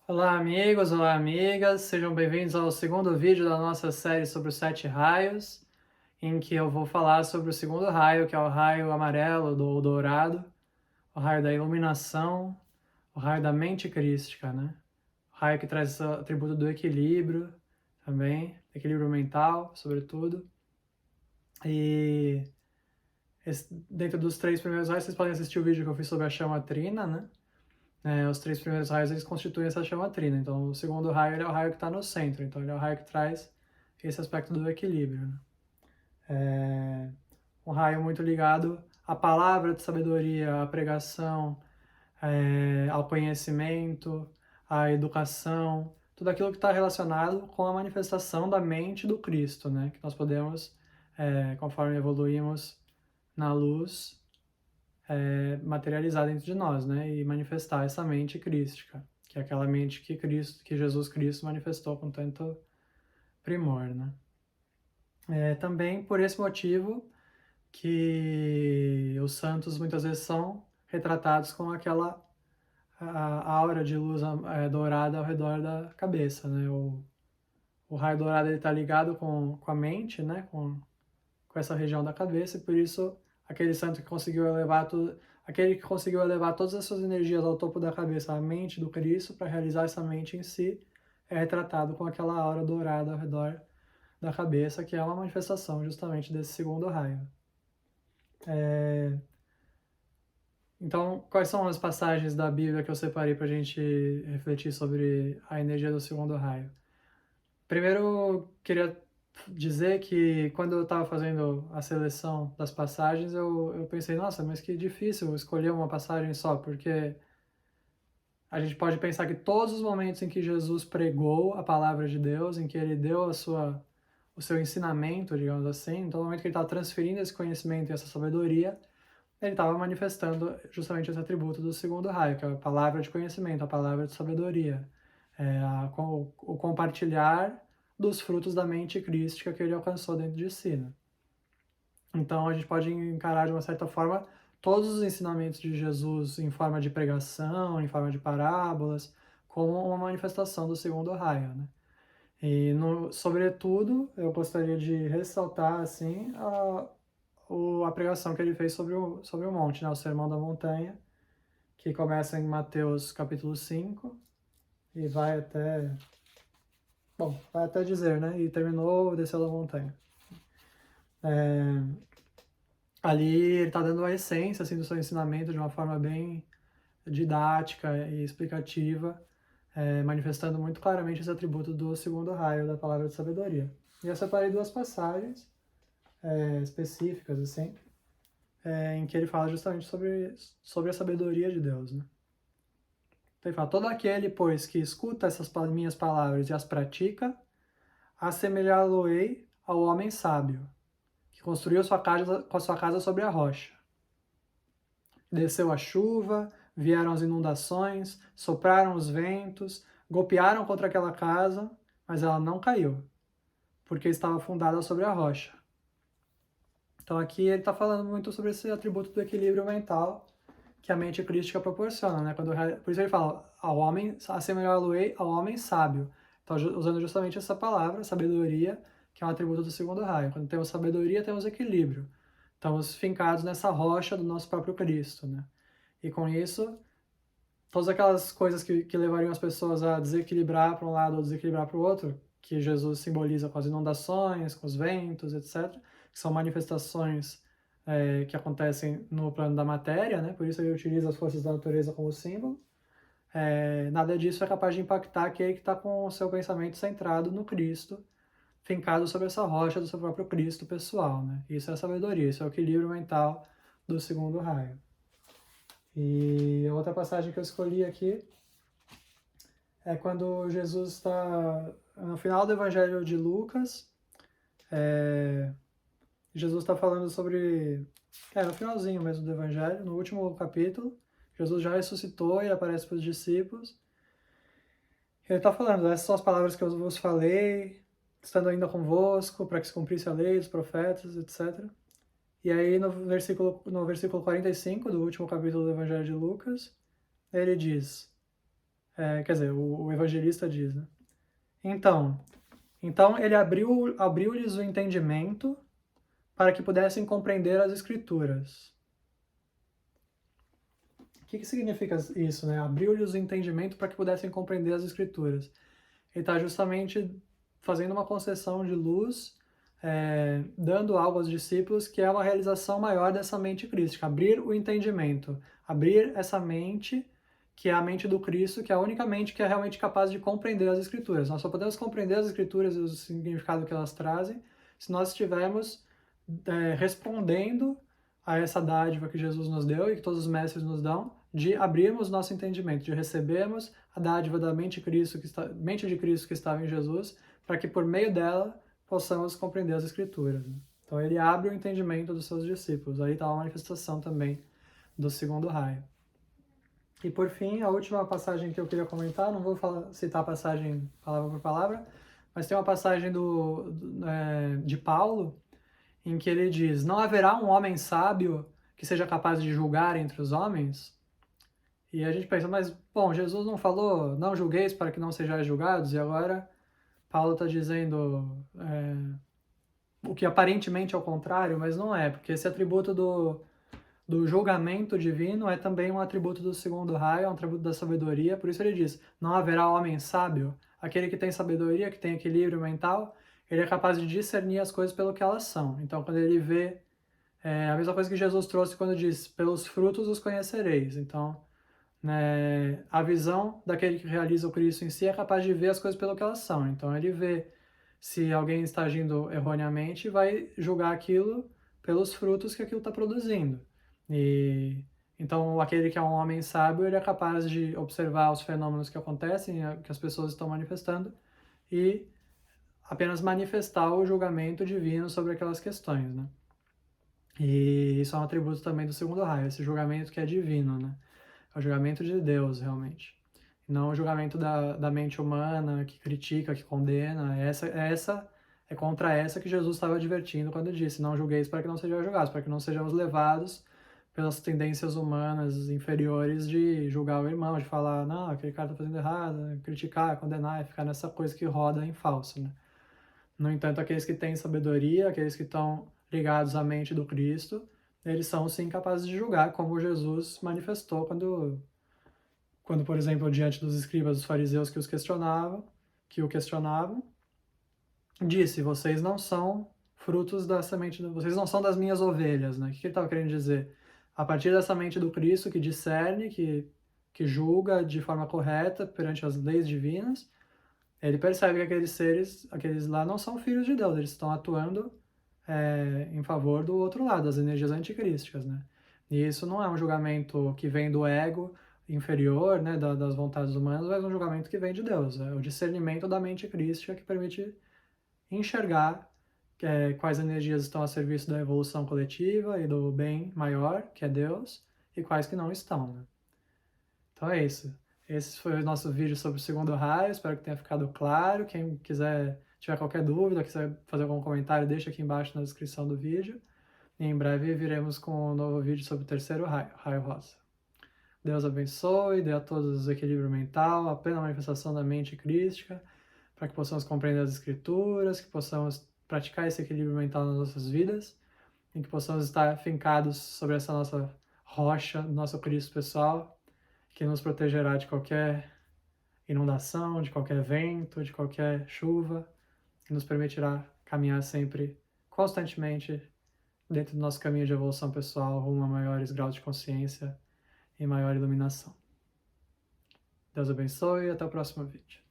Olá, amigos, olá, amigas, sejam bem-vindos ao segundo vídeo da nossa série sobre os 7 raios, em que eu vou falar sobre o segundo raio, que é o raio amarelo ou dourado, o raio da iluminação, o raio da mente crística, né? O raio que traz o atributo do equilíbrio também, equilíbrio mental, sobretudo. E dentro dos 3 primeiros raios, vocês podem assistir o vídeo que eu fiz sobre a chama trina, né? Os 3 primeiros raios eles constituem essa chama trina. Então, o segundo raio ele é o raio que está no centro. Então, ele é o raio que traz esse aspecto do equilíbrio. Né? É um raio muito ligado à palavra de sabedoria, à pregação, ao conhecimento, à educação, tudo aquilo que está relacionado com a manifestação da mente do Cristo, né? Que nós podemos, conforme evoluímos na luz, materializar dentro de nós, né? E manifestar essa mente crística, que é aquela mente que que Jesus Cristo manifestou com tanto primor, né? Também por esse motivo que os santos muitas vezes são retratados com aquela a aura de luz dourada ao redor da cabeça, né? O raio dourado está ligado com a mente, né? Com essa região da cabeça, e por isso aquele santo que conseguiu elevar tudo, aquele que conseguiu elevar todas as suas energias ao topo da cabeça, a mente do Cristo, para realizar essa mente em si, é retratado com aquela aura dourada ao redor da cabeça, que é uma manifestação justamente desse segundo raio. Então, quais são as passagens da Bíblia que eu separei para a gente refletir sobre a energia do segundo raio? Primeiro, eu queria dizer que quando eu estava fazendo a seleção das passagens, eu pensei, nossa, mas que difícil escolher uma passagem só, porque a gente pode pensar que todos os momentos em que Jesus pregou a palavra de Deus, em que ele deu o seu ensinamento, digamos assim, em todo momento que ele estava transferindo esse conhecimento e essa sabedoria, ele estava manifestando justamente esse atributo do segundo raio, que é a palavra de conhecimento, a palavra de sabedoria, o compartilhar dos frutos da mente crística que ele alcançou dentro de si. Né? Então a gente pode encarar de uma certa forma todos os ensinamentos de Jesus em forma de pregação, em forma de parábolas, como uma manifestação do segundo raio. Né? E, sobretudo, eu gostaria de ressaltar assim, a pregação que ele fez sobre o monte, né? O Sermão da Montanha, que começa em Mateus capítulo 5 e vai até dizer, né? E terminou, desceu da montanha. Ali ele está dando a essência assim, do seu ensinamento de uma forma bem didática e explicativa, manifestando muito claramente esse atributo do segundo raio da palavra de sabedoria. E eu separei 2 passagens específicas, assim, em que ele fala justamente sobre a sabedoria de Deus. Né? Então ele fala, todo aquele, pois, que escuta essas minhas palavras e as pratica, assemelhá-lo-ei ao homem sábio, que construiu com a sua casa sobre a rocha. Desceu a chuva, vieram as inundações, sopraram os ventos, golpearam contra aquela casa, mas ela não caiu, porque estava fundada sobre a rocha. Então aqui ele está falando muito sobre esse atributo do equilíbrio mental que a mente crística proporciona, né? Por isso ele fala, ao homem, assemelhá-lo-ei ao homem sábio. Então, usando justamente essa palavra, sabedoria, que é um atributo do segundo raio. Quando temos sabedoria, temos equilíbrio. Estamos fincados nessa rocha do nosso próprio Cristo, né? E com isso, todas aquelas coisas que levariam as pessoas a desequilibrar para um lado ou desequilibrar para o outro, que Jesus simboliza com as inundações, com os ventos, etc., que são manifestações que acontecem no plano da matéria, né? Por isso ele utiliza as forças da natureza como símbolo. Nada disso é capaz de impactar aquele que está com o seu pensamento centrado no Cristo, fincado sobre essa rocha do seu próprio Cristo pessoal. Né? Isso é a sabedoria, isso é o equilíbrio mental do segundo raio. E a outra passagem que eu escolhi aqui é quando Jesus está no final do Evangelho de Lucas. Jesus está falando sobre. No finalzinho mesmo do Evangelho, no último capítulo, Jesus já ressuscitou e aparece para os discípulos. Ele está falando: essas são as palavras que eu vos falei, estando ainda convosco, para que se cumprisse a lei dos profetas, etc. E aí, no versículo 45 do último capítulo do Evangelho de Lucas, ele diz: quer dizer, o evangelista diz, né? Então ele abriu-lhes o entendimento para que pudessem compreender as Escrituras. O que significa isso, né? Abriu-lhes o entendimento para que pudessem compreender as Escrituras. Ele está justamente fazendo uma concessão de luz, dando algo aos discípulos, que é uma realização maior dessa mente crística. Abrir o entendimento. Abrir essa mente, que é a mente do Cristo, que é a única mente que é realmente capaz de compreender as Escrituras. Nós só podemos compreender as Escrituras e o significado que elas trazem se nós estivermos respondendo a essa dádiva que Jesus nos deu e que todos os mestres nos dão, de abrirmos nosso entendimento, de recebermos a dádiva da mente de Cristo que estava em Jesus, para que por meio dela possamos compreender as Escrituras. Então ele abre o entendimento dos seus discípulos. Aí está a manifestação também do segundo raio. E por fim, a última passagem que eu queria comentar, não vou citar a passagem palavra por palavra, mas tem uma passagem de Paulo, em que ele diz: não haverá um homem sábio que seja capaz de julgar entre os homens? E a gente pensa, mas, bom, Jesus não falou, não julgueis para que não sejais julgados, e agora Paulo está dizendo o que aparentemente é o contrário, mas não é, porque esse atributo do julgamento divino é também um atributo do segundo raio, é um atributo da sabedoria, por isso ele diz, não haverá homem sábio, aquele que tem sabedoria, que tem equilíbrio mental, ele é capaz de discernir as coisas pelo que elas são. Então, quando ele vê, a mesma coisa que Jesus trouxe quando diz, pelos frutos os conhecereis. Então, a visão daquele que realiza o Cristo em si é capaz de ver as coisas pelo que elas são. Então, ele vê se alguém está agindo erroneamente e vai julgar aquilo pelos frutos que aquilo está produzindo. Então, aquele que é um homem sábio, ele é capaz de observar os fenômenos que acontecem, que as pessoas estão manifestando, e apenas manifestar o julgamento divino sobre aquelas questões, né? E isso é um atributo também do segundo raio, esse julgamento que é divino, né? É o julgamento de Deus, realmente. Não o julgamento da mente humana, que critica, que condena. É contra essa que Jesus estava advertindo quando disse, não julgueis para que não sejam julgados, para que não sejamos levados pelas tendências humanas inferiores de julgar o irmão, de falar, não, aquele cara está fazendo errado, criticar, condenar, e ficar nessa coisa que roda em falso, né? No entanto, aqueles que têm sabedoria, aqueles que estão ligados à mente do Cristo, eles são sim capazes de julgar, como Jesus manifestou quando, por exemplo, diante dos escribas, dos fariseus que o questionavam, disse, vocês não são frutos da semente, vocês não são das minhas ovelhas, né? O que ele estava querendo dizer? A partir dessa mente do Cristo que discerne, que julga de forma correta perante as leis divinas, ele percebe que aqueles lá não são filhos de Deus, eles estão atuando em favor do outro lado, das energias anticrísticas, né? E isso não é um julgamento que vem do ego inferior, né, das vontades humanas, mas um julgamento que vem de Deus. É o discernimento da mente crística que permite enxergar quais energias estão a serviço da evolução coletiva e do bem maior, que é Deus, e quais que não estão, né? Então é isso. Esse foi o nosso vídeo sobre o segundo raio, espero que tenha ficado claro. Quem tiver qualquer dúvida, quiser fazer algum comentário, deixa aqui embaixo na descrição do vídeo. E em breve viremos com um novo vídeo sobre o terceiro raio, raio rosa. Deus abençoe, dê a todos o equilíbrio mental, a plena manifestação da mente crística, para que possamos compreender as escrituras, que possamos praticar esse equilíbrio mental nas nossas vidas, e que possamos estar fincados sobre essa nossa rocha, nosso Cristo pessoal, que nos protegerá de qualquer inundação, de qualquer vento, de qualquer chuva, que nos permitirá caminhar sempre, constantemente, dentro do nosso caminho de evolução pessoal, rumo a maiores graus de consciência e maior iluminação. Deus abençoe e até o próximo vídeo.